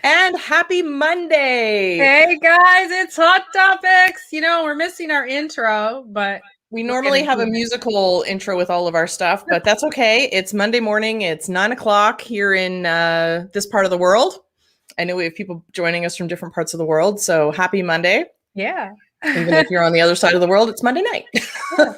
And happy Monday. Hey guys, it's Hot Topics. We're missing our intro, but We we're gonna normally have do a it. musical intro with all of our stuff, but that's okay. It's Monday morning. It's 9 o'clock here in this part of the world. I know we have people joining us from different parts of the world. So happy Monday. Yeah. Even if you're on the other side of the world, it's Monday night. Yeah.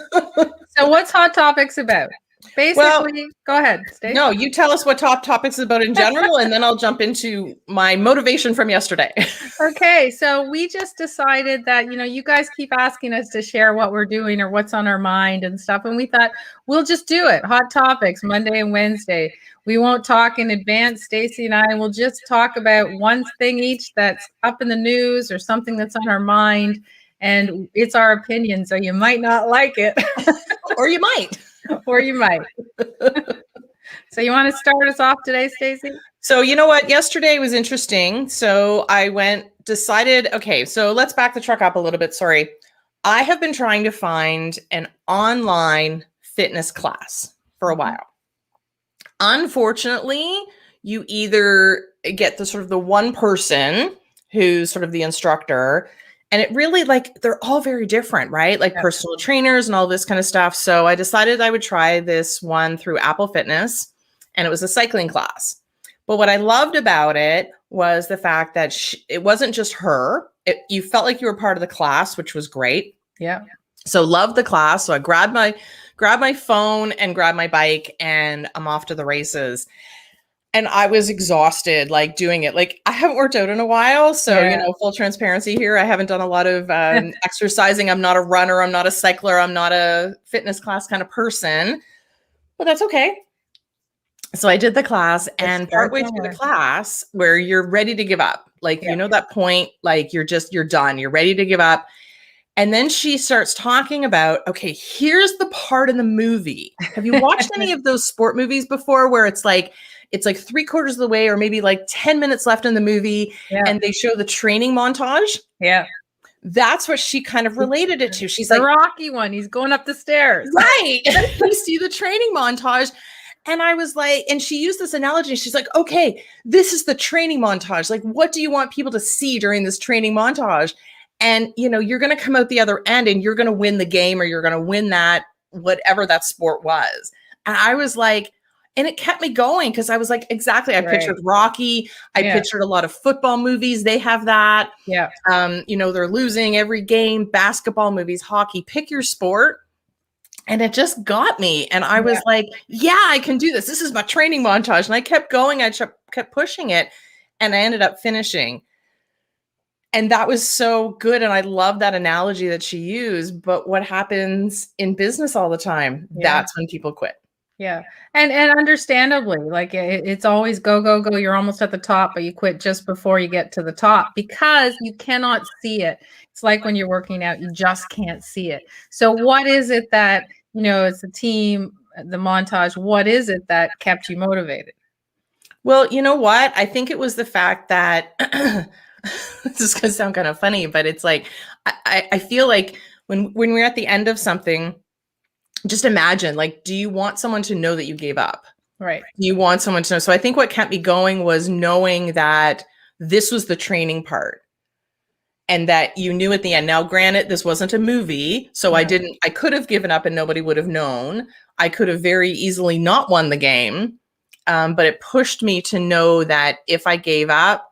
So what's Hot Topics about? Well, Basically, go ahead, Stace. no, you tell us what top topics is about in general, and then I'll jump into my motivation from yesterday. Okay, so we just decided that, you guys keep asking us to share what we're doing or what's on our mind and stuff. And we thought we'll just do it. Hot Topics, Monday and Wednesday. We won't talk in advance. Stacy and I will just talk about one thing each that's up in the news or something that's on our mind. And it's our opinion, so you might not like it. Or you might. Or you might. So you want to start us off today, Stacy? So you know what? Yesterday was interesting. So I decided, okay, so let's back the truck up a little bit. Sorry. I have been trying to find an online fitness class for a while. Unfortunately, you either get the one person who's sort of the instructor, and it really they're all very different, right? Like personal trainers and all this kind of stuff. So I decided I would try this one through Apple Fitness, and it was a cycling class. But what I loved about it was the fact that it wasn't just her. You felt like you were part of the class, which was great. Yeah. So loved the class. So I grabbed my phone and grabbed my bike, and I'm off to the races. And I was exhausted, doing it. I haven't worked out in a while. So, full transparency here. I haven't done a lot of exercising. I'm not a runner. I'm not a cycler. I'm not a fitness class kind of person, but that's okay. So I did the class, and partway through the class where you're ready to give up, that point, you're done, you're ready to give up. And then she starts talking about, okay, here's the part in the movie. Have you watched any of those sport movies before where it's like 3/4 of the way or maybe 10 minutes left in the movie and they show the training montage? Yeah. That's what she kind of related it to. She's the Rocky one. He's going up the stairs. Right. You see the training montage. And I was like, and she used this analogy. She's like, okay, this is the training montage. What do you want people to see during this training montage? And, you're going to come out the other end and you're going to win the game, or you're going to win that, whatever that sport was. And I was like, and it kept me going because I was like, exactly. I pictured Rocky. I pictured a lot of football movies. They have that. Yeah. They're losing every game, basketball movies, hockey, pick your sport. And it just got me. And I was like, yeah, I can do this. This is my training montage. And I kept going. I kept pushing it. And I ended up finishing. And that was so good. And I love that analogy that she used. But what happens in business all the time? That's when people quit. Yeah. And understandably, it's always go, go, go. You're almost at the top, but you quit just before you get to the top because you cannot see it. It's like when you're working out, you just can't see it. So what is it that, it's the team, the montage, what is it that kept you motivated? Well, you know what? I think it was the fact that this is going to sound kind of funny, but it's like, I feel like when we're at the end of something, just imagine, do you want someone to know that you gave up? Right. Do you want someone to know? So I think what kept me going was knowing that this was the training part and that you knew at the end. Now, granted, this wasn't a movie, so I could have given up and nobody would have known. I could have very easily not won the game, but it pushed me to know that if I gave up,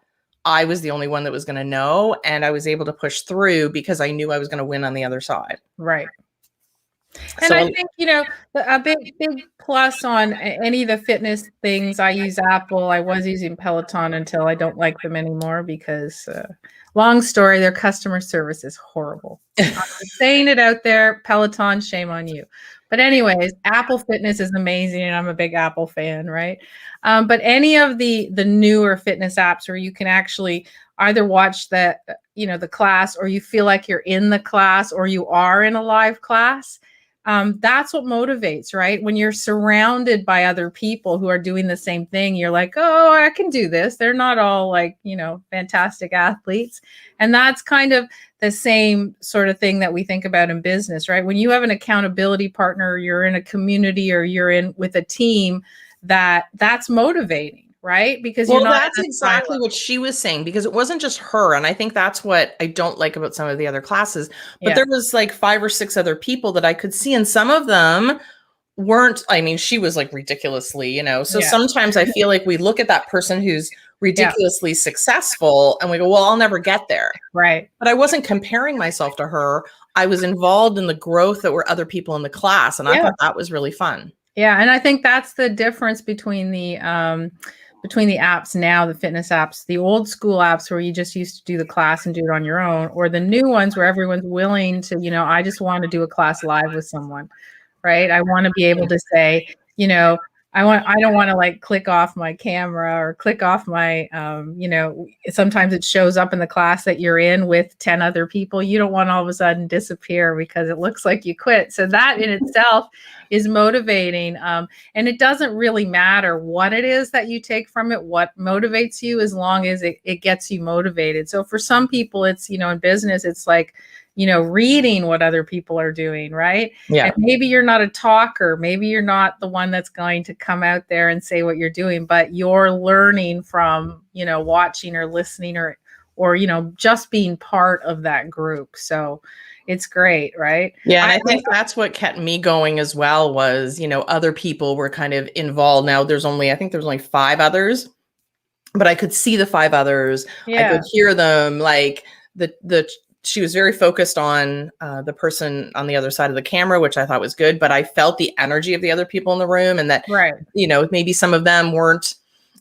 I was the only one that was going to know, and I was able to push through because I knew I was going to win on the other side. Right. And I think, a big plus on any of the fitness things, I use Apple. I was using Peloton until I don't like them anymore because, long story, their customer service is horrible. I'm saying it out there, Peloton, shame on you. But anyways, Apple Fitness is amazing, and I'm a big Apple fan, right? But any of the newer fitness apps where you can actually either watch the class, or you feel like you're in the class, or you are in a live class, that's what motivates, right? When you're surrounded by other people who are doing the same thing, you're like, oh, I can do this. They're not all fantastic athletes. And that's kind of the same sort of thing that we think about in business, right? When you have an accountability partner, you're in a community, or you're in with a team, that's motivating. right? Because you're Well, not that's in a silo. exactly what she was saying, because it wasn't just her. And I think that's what I don't like about some of the other classes. But Yeah. there was like 5 or 6 other people that I could see, and some of them weren't, I mean, she was like ridiculously, so Yeah. sometimes I feel like we look at that person who's Yeah. ridiculously successful and we go, well, I'll never get there. Right. But I wasn't comparing myself to her. I was involved in the growth that were other people in the class, and I Yeah. thought that was really fun. Yeah, and I think that's the difference between the apps now, the fitness apps, the old school apps where you just used to do the class and do it on your own, or the new ones where everyone's willing to, I just want to do a class live with someone, right? I want to be able to say, I don't want to like click off my camera or click off my, sometimes it shows up in the class that you're in with 10 other people. You don't want all of a sudden disappear because it looks like you quit. So that in itself is motivating. And it doesn't really matter what it is that you take from it, what motivates you, as long as it gets you motivated. So for some people, it's, in business, it's like, reading what other people are doing, right? Yeah. And maybe you're not a talker. Maybe you're not the one that's going to come out there and say what you're doing, but you're learning from, watching or listening or, just being part of that group. So it's great, right? Yeah, and I think that's what kept me going as well was, other people were kind of involved. Now I think there's only 5 others, but I could see the 5 others. I could hear them, like she was very focused on the person on the other side of the camera, which I thought was good, but I felt the energy of the other people in the room, and that, maybe some of them weren't,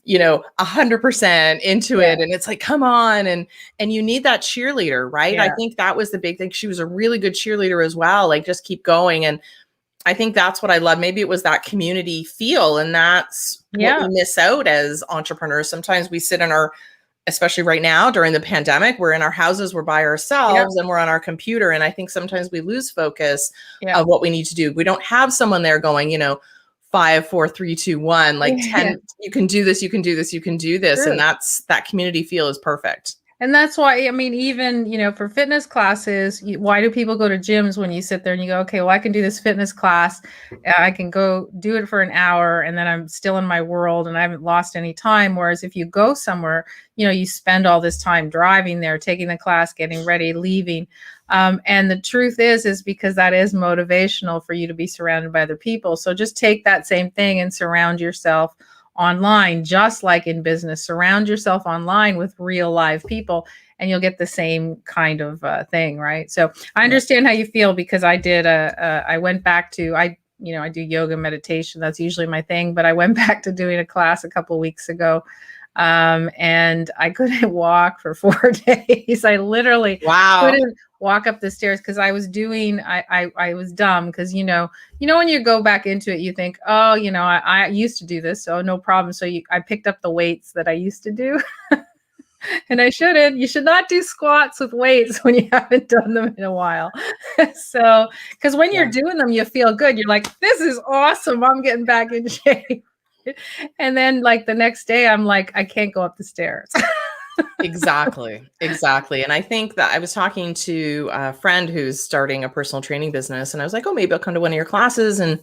100% into it. And it's like, come on. And you need that cheerleader, right? Yeah. I think that was the big thing. She was a really good cheerleader as well. Like, just keep going. And I think that's what I love. Maybe it was that community feel. And that's what we miss out as entrepreneurs. Sometimes we sit in especially right now during the pandemic, we're in our houses, we're by ourselves, and we're on our computer. And I think sometimes we lose focus of what we need to do. We don't have someone there going, 5, 4, 3, 2, 1, like 10, you can do this, you can do this, you can do this. True. And that community feel is perfect. And that's why, I mean, even, for fitness classes, why do people go to gyms when you sit there and you go, okay, well, I can do this fitness class. I can go do it for an hour and then I'm still in my world and I haven't lost any time. Whereas if you go somewhere, you spend all this time driving there, taking the class, getting ready, leaving. And the truth is because that is motivational for you to be surrounded by other people. So just take that same thing and surround yourself online, just like in business. Surround yourself online with real live people and you'll get the same kind of thing, right? So I understand how you feel, because I did I went back to, I do yoga meditation. That's usually my thing, but I went back to doing a class a couple of weeks ago. And I couldn't walk for 4 days. I literally couldn't walk up the stairs because I was doing, I was dumb because, when you go back into it, you think, oh, I used to do this, so no problem. So I picked up the weights that I used to do. And you should not do squats with weights when you haven't done them in a while. So, because when you're doing them, you feel good. You're like, this is awesome. I'm getting back in shape. And then like the next day, I'm like, I can't go up the stairs. Exactly. And I think that I was talking to a friend who's starting a personal training business, and I was like, oh, maybe I'll come to one of your classes and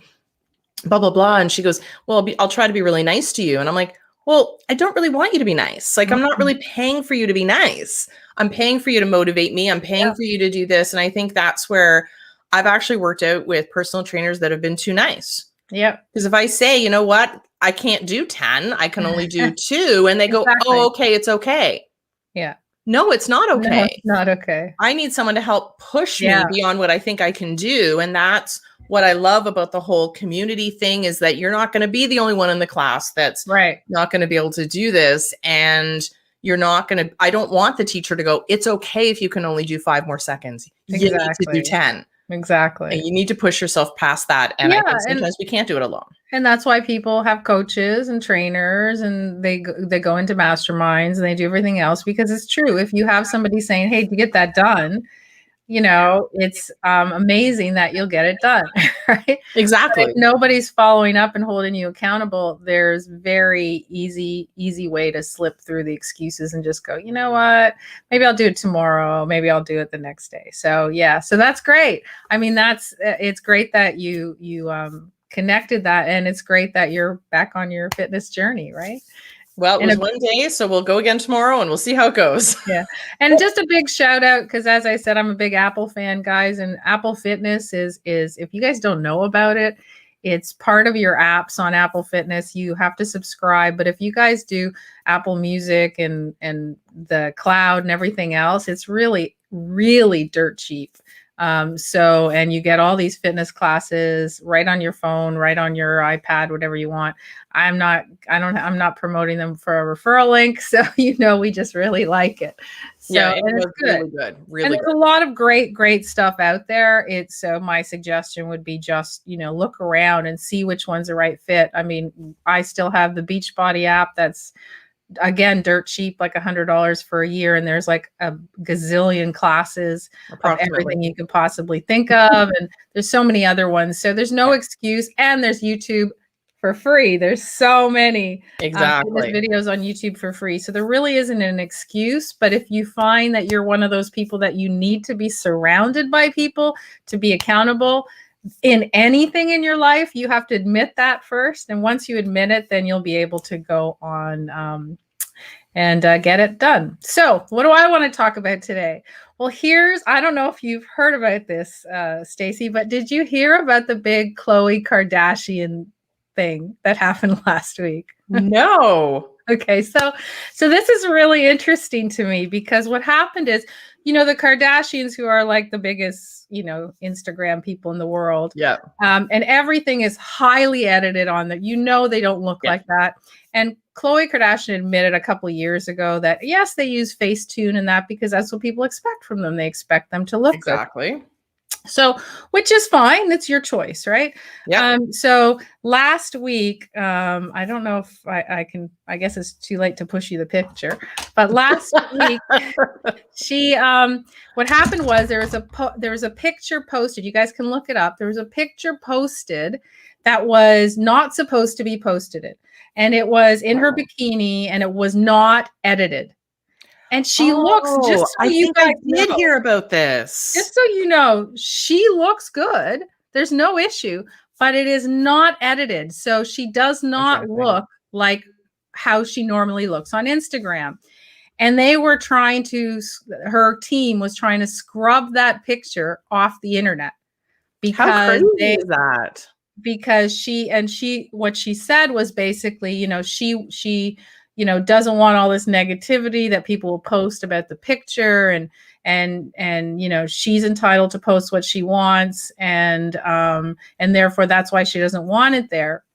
blah, blah, blah. And she goes, well, I'll try to be really nice to you. And I'm like, well, I don't really want you to be nice. Like, I'm not really paying for you to be nice. I'm paying for you to motivate me. I'm paying for you to do this. And I think that's where I've actually worked out with personal trainers that have been too nice. Yeah. Because if I say, you know what, I can't do 10, I can only do 2. And they go, oh, okay, it's okay. Yeah. No, it's not okay. No, it's not okay. I need someone to help push me beyond what I think I can do. And that's what I love about the whole community thing, is that you're not going to be the only one in the class that's not going to be able to do this. And you're not going to, I don't want the teacher to go, it's okay if you can only do 5 more seconds. You need to do 10. Exactly. And you need to push yourself past that. And I think sometimes we can't do it alone. And that's why people have coaches and trainers, and they go into masterminds and they do everything else, because it's true. If you have somebody saying, hey, to get that done, it's amazing that you'll get it done, right? Exactly. But if nobody's following up and holding you accountable, there's very easy way to slip through the excuses and just go, you know what, maybe I'll do it tomorrow. Maybe I'll do it the next day. So yeah, so that's great. I mean, it's great that you connected that, and it's great that you're back on your fitness journey, right? Well, it And was one day, so we'll go again tomorrow and we'll see how it goes. yeah. And just a big shout out, because as I said, I'm a big Apple fan, guys. And Apple Fitness is if you guys don't know about it, it's part of your apps on Apple Fitness. You have to subscribe. But if you guys do Apple Music and the cloud and everything else, it's really, really dirt cheap. And you get all these fitness classes right on your phone, right on your iPad, whatever you want. I'm not promoting them for a referral link. So, we just really like it. So, Yeah, it and was it's good. really good. And Really there's good. a lot of great stuff out there. So my suggestion would be just, look around and see which one's the right fit. I mean, I still have the Beachbody app that's, again, dirt cheap, like $100 for a year. And there's like a gazillion classes of everything you could possibly think of. And there's so many other ones. So there's no excuse. And there's YouTube for free. There's so many fitness videos on YouTube for free. So there really isn't an excuse. But if you find that you're one of those people that you need to be surrounded by people to be accountable in anything in your life, you have to admit that first. And once you admit it, then you'll be able to go on and get it done. So what do I want to talk about today? Well, I don't know if you've heard about this, Stacy, but did you hear about the big Khloe Kardashian thing that happened last week? No. Okay, so this is really interesting to me, because what happened is, the Kardashians, who are like the biggest, Instagram people in the world. Yeah. And everything is highly edited on that. They don't look like that. And Khloe Kardashian admitted a couple of years ago that, yes, they use Facetune and that because that's what people expect from them. They expect them to look good. So, which is fine. That's your choice, right? Yeah. So last week, I don't know if I can, I guess it's too late to push you the picture, but last week, what happened was there was a picture posted. You guys can look it up. There was a picture posted that was not supposed to be posted. And it was in her bikini, and it was not edited. And she looks, just so you guys did hear about this. Just so you know, she looks good. There's no issue, but it is not edited. So she does not look like how she normally looks on Instagram. And her team was trying to scrub that picture off the internet. Because how crazy is that? Because what she said was basically, she doesn't want all this negativity that people will post about the picture, and she's entitled to post what she wants, and therefore that's why she doesn't want it there.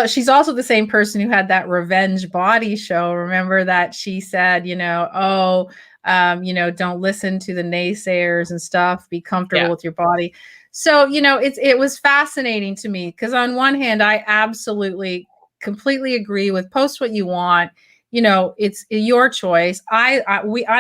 She's also the same person who had that revenge body show. Remember that she said, don't listen to the naysayers and stuff, be comfortable with your body. So, it was fascinating to me, because on one hand, I absolutely completely agree with post what you want. It's your choice. I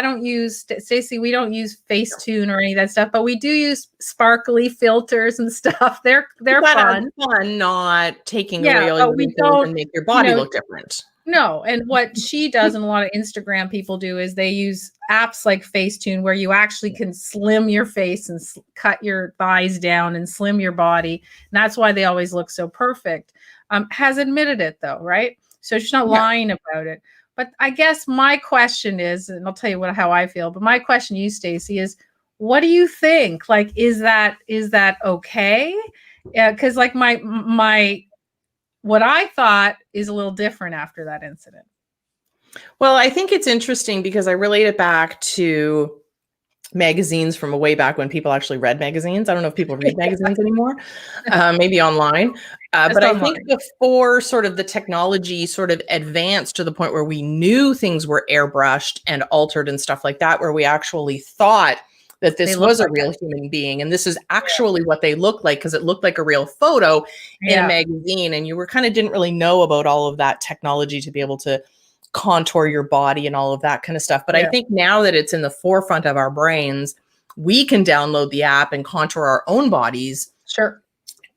don't use, Stacy, we don't use Facetune or any of that stuff, but we do use sparkly filters and stuff. They're fun, not taking away all your wrinkles and make your body look different. No. And what she does, and a lot of Instagram people do, is they use apps like Facetune, where you actually can slim your face and cut your thighs down and slim your body. And that's why they always look so perfect. Has admitted it though, right? So she's not lying about it. But I guess my question is, and I'll tell you how I feel, but my question to you, Stacy, is what do you think? Like, is that okay? Yeah, because like what I thought is a little different after that incident. Well, I think it's interesting because I relate it back to magazines from way back when people actually read magazines. I don't know if people read magazines anymore, maybe online. But I think before sort of the technology sort of advanced to the point where we knew things were airbrushed and altered and stuff like that, where we actually thought that this was a real human being, and this is actually what they look like, because it looked like a real photo in a magazine, and you were kind of didn't really know about all of that technology to be able to contour your body and all of that kind of stuff. But I think now that it's in the forefront of our brains, we can download the app and contour our own bodies. Sure.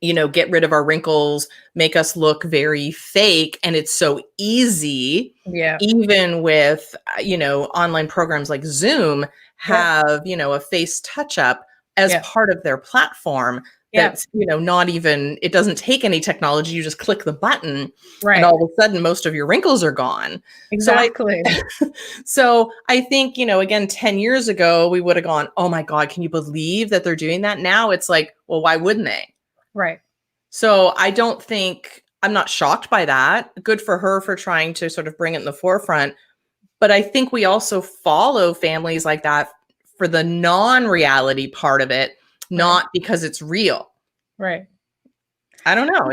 Get rid of our wrinkles, make us look very fake. And it's so easy. Yeah. Even with, online programs like Zoom have, a face touch up as part of their platform. that's, not even, it doesn't take any technology. You just click the button and Right. all of a sudden most of your wrinkles are gone. Exactly. So I think, again, 10 years ago, we would have gone, oh my God, can you believe that they're doing that? Now it's like, well, why wouldn't they? Right. So I'm not shocked by that. Good for her for trying to sort of bring it in the forefront. But I think we also follow families like that for the non-reality part of it, not because it's real. Right. I don't know.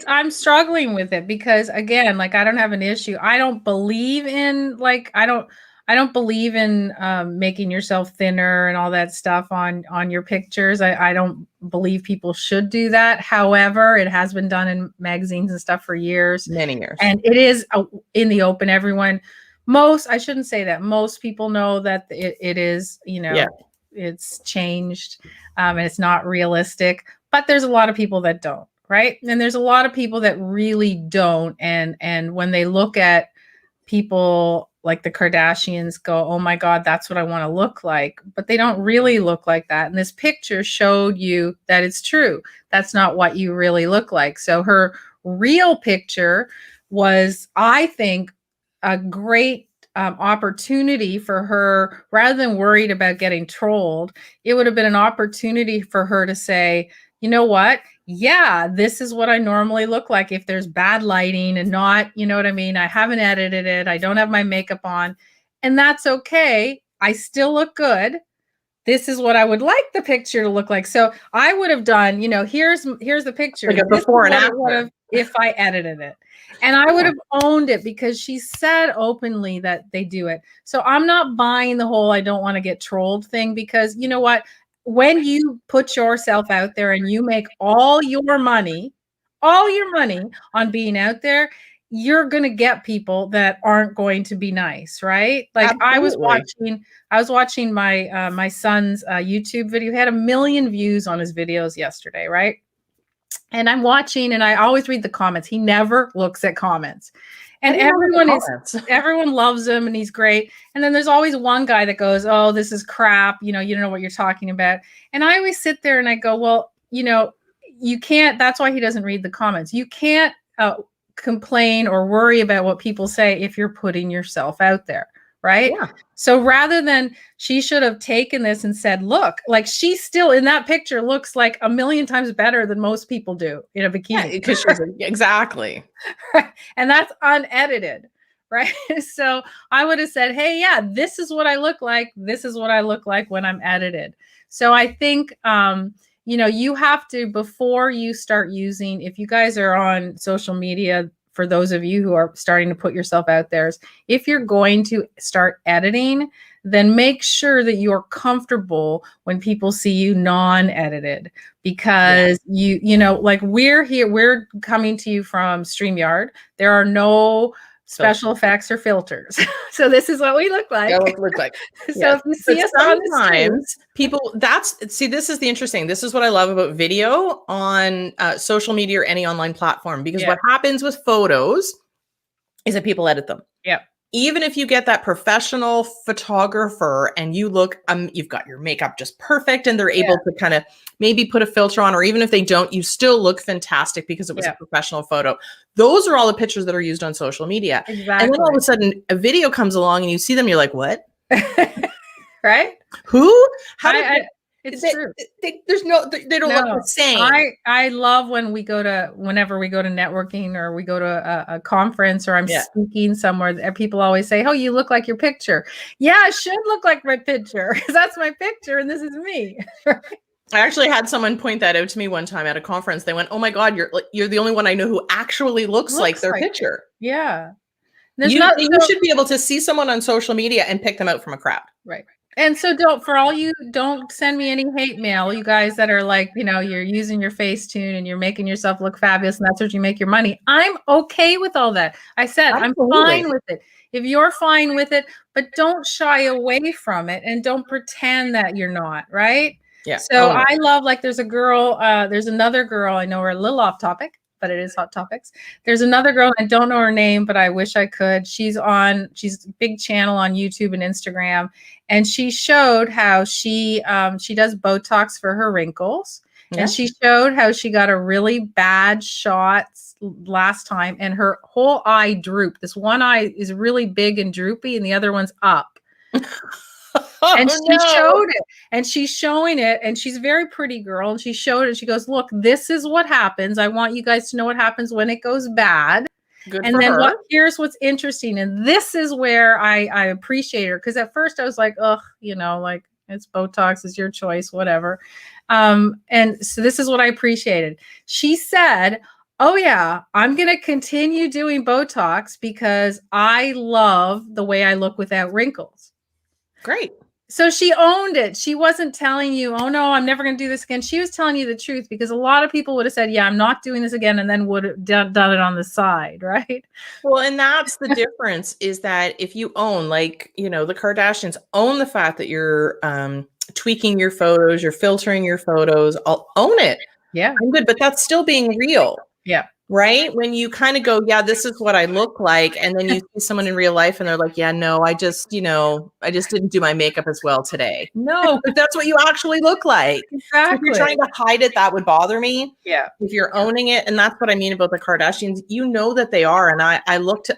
I'm struggling with it because, again, like, I don't have an issue. I don't believe in, like, I don't believe in making yourself thinner and all that stuff on your pictures. I don't believe people should do that. However, it has been done in magazines and stuff for years, many years, and it is in the open. I shouldn't say that. Most people know that it is, it's changed, and it's not realistic. But there's a lot of people that don't, right? And there's a lot of people that really don't. And when they look at people like the Kardashians, go, oh my God, that's what I want to look like. But they don't really look like that. And this picture showed you that it's true. That's not what you really look like. So her real picture was, I think, a great opportunity for her. Rather than worried about getting trolled, it would have been an opportunity for her to say, you know what? Yeah, this is what I normally look like if there's bad lighting and not, you know what I mean? I haven't edited it. I don't have my makeup on, and that's okay. I still look good. This is what I would like the picture to look like. So I would have done, here's the picture. Like a before and after. If I edited it. And I would have owned it because she said openly that they do it. So I'm not buying the whole I don't want to get trolled thing, because you know what? When you put yourself out there and you make all your money on being out there, you're going to get people that aren't going to be nice, right? Like, absolutely. I was watching my my son's YouTube video. He had 1 million views on his videos yesterday, right? And I'm watching, and I always read the comments. He never looks at comments. And everyone loves him and he's great. And then there's always one guy that goes, oh, this is crap. You don't know what you're talking about. And I always sit there and I go, well, you can't, that's why he doesn't read the comments. You can't complain or worry about what people say if you're putting yourself out there. Right. Yeah. So rather than, she should have taken this and said, look, like, she still in that picture looks like 1 million times better than most people do in a bikini. Because exactly. And that's unedited. Right. So I would have said, hey, yeah, this is what I look like. This is what I look like when I'm edited. So I think, you have to, before you start using, if you guys are on social media, for those of you who are starting to put yourself out there, if you're going to start editing, then make sure that you're comfortable when people see you non-edited, because like, we're coming to you from StreamYard. There are no special effects or filters. So this is what we look like. So if you see us on the streets, people, this is the interesting, this is what I love about video on social media or any online platform, because what happens with photos is that people edit them. Yeah. Even if you get that professional photographer and you look, you've got your makeup just perfect and they're able to kind of maybe put a filter on, or even if they don't, you still look fantastic because it was a professional photo. Those are all the pictures that are used on social media. Exactly. And then all of a sudden a video comes along and you see them, you're like, what? Right? Who? It's true. They don't look the same. I love whenever we go to networking, or we go to a conference, or I'm speaking somewhere, people always say, oh, you look like your picture. Yeah, I should look like my picture, because that's my picture and this is me. I actually had someone point that out to me one time at a conference. They went, oh my God, you're the only one I know who actually looks like their picture. Yeah. You should be able to see someone on social media and pick them out from a crowd. Right. And so don't send me any hate mail, you guys that are like, you're using your Facetune and you're making yourself look fabulous and that's what you make your money. I'm okay with all that. I said, absolutely. I'm fine with it. If you're fine with it, but don't shy away from it and don't pretend that you're not, right? Yeah. So I love, like, there's another girl, I know we're a little off topic, but it is hot topics. There's another girl, I don't know her name, but I wish I could. She's a big channel on YouTube and Instagram. And she showed how she does Botox for her wrinkles. And she showed how she got a really bad shot last time and her whole eye drooped. This one eye is really big and droopy and the other one's up. And she showed it and she's showing it and she's a very pretty girl and she showed it. She goes, look, this is what happens. I want you guys to know what happens when it goes bad. Good and for then her. Here's what's interesting. And this is where I appreciate her. Cause at first I was like, ugh, like it's Botox, it's your choice, whatever. And so this is what I appreciated. She said, oh yeah, I'm going to continue doing Botox because I love the way I look without wrinkles. Great. So she owned it. She wasn't telling you, oh no, I'm never going to do this again. She was telling you the truth because a lot of people would have said, yeah, I'm not doing this again. And then would have done it on the side. Right. Well, and that's the difference is that if you own, like, the Kardashians own the fact that you're tweaking your photos, you're filtering your photos, I'll own it. Yeah. I'm good. But that's still being real. Yeah. Right? When you kind of go, yeah, this is what I look like. And then you see someone in real life and they're like, yeah, no, I just didn't do my makeup as well today. No, but that's what you actually look like. Exactly. So if you're trying to hide it, that would bother me. Yeah. If you're owning it, and that's what I mean about the Kardashians, that they are. And I look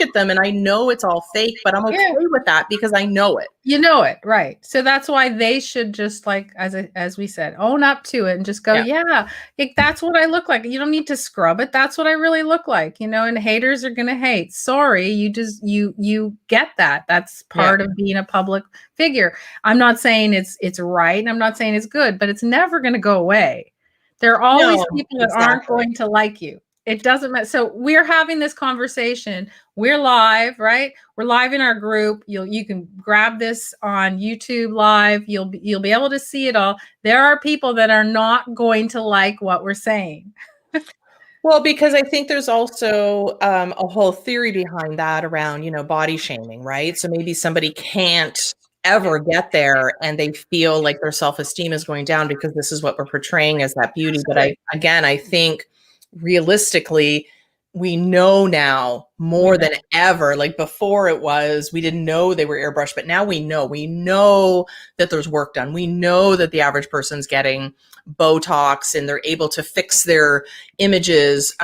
at them and I know it's all fake, but I'm okay with that because I know it. You know it, right? So that's why they should just as we said, own up to it and just go, yeah, that's what I look like. You don't need to scrub it. That's what I really look like, and haters are gonna hate. Sorry, you get that. That's part of being a public figure. I'm not saying it's right, and I'm not saying it's good, but it's never gonna go away. There are always people that aren't going to like you. It doesn't matter. So we're having this conversation. We're live, right? We're live in our group. You can grab this on YouTube live. You'll be able to see it all. There are people that are not going to like what we're saying. Well, because I think there's also a whole theory behind that around, body shaming, right? So maybe somebody can't ever get there and they feel like their self-esteem is going down because this is what we're portraying as that beauty. But I think realistically, we know now more than ever. Like before we didn't know they were airbrushed, but now we know that there's work done. We know that the average person's getting Botox and they're able to fix their images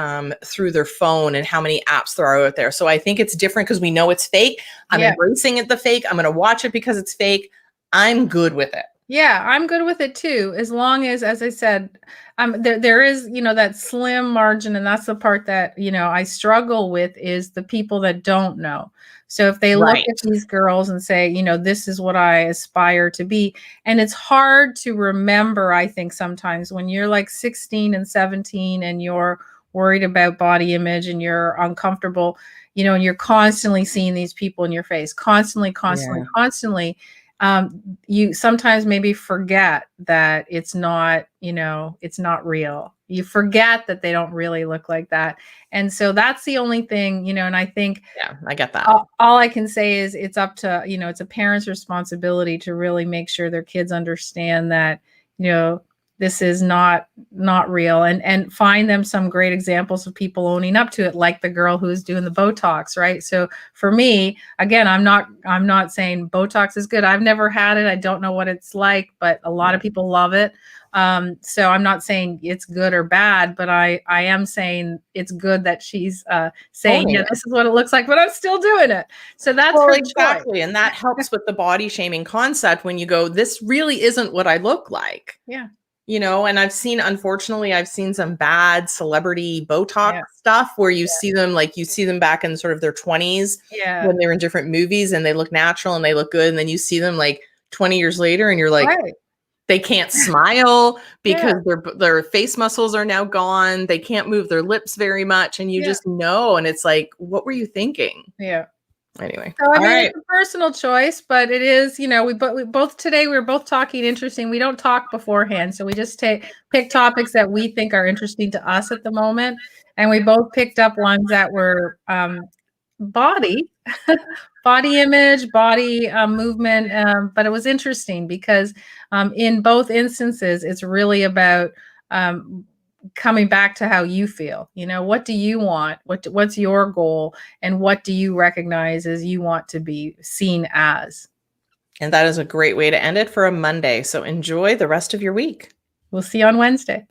through their phone and how many apps there are out there. So I think it's different because we know it's fake. I'm embracing it, the fake. I'm going to watch it because it's fake. I'm good with it. Yeah, I'm good with it too. As long as I said, there is, that slim margin. And that's the part that, I struggle with is the people that don't know. So if they look at these girls and say, this is what I aspire to be. And it's hard to remember, I think sometimes when you're like 16 and 17 and you're worried about body image and you're uncomfortable, and you're constantly seeing these people in your face, constantly. You sometimes maybe forget that it's not real. You forget that they don't really look like that. And so that's the only thing, and I think, I get that. All I can say is it's up to, it's a parent's responsibility to really make sure their kids understand that, this is not real and find them some great examples of people owning up to it, like the girl who's doing the Botox, right? So for me, again, I'm not saying Botox is good. I've never had it. I don't know what it's like, but a lot of people love it. So I'm not saying it's good or bad, but I am saying it's good that she's saying, this is what it looks like, but I'm still doing it. So that's exactly. And that helps with the body shaming concept when you go, this really isn't what I look like. Yeah. And I've seen some bad celebrity Botox stuff where you see them back in sort of their 20s when they're in different movies and they look natural and they look good. And then you see them like 20 years later and you're like, they can't smile because their face muscles are now gone. They can't move their lips very much. And you just know. And it's like, what were you thinking? Yeah. Anyway, so I mean, it's a personal choice, but it is, we both today we were both talking interesting. We don't talk beforehand, so we just pick topics that we think are interesting to us at the moment, and we both picked up ones that were body image, body movement, but it was interesting because in both instances, it's really about coming back to how you feel. What do you want? What's your goal? And what do you recognize as you want to be seen as? And that is a great way to end it for a Monday. So enjoy the rest of your week. We'll see you on Wednesday.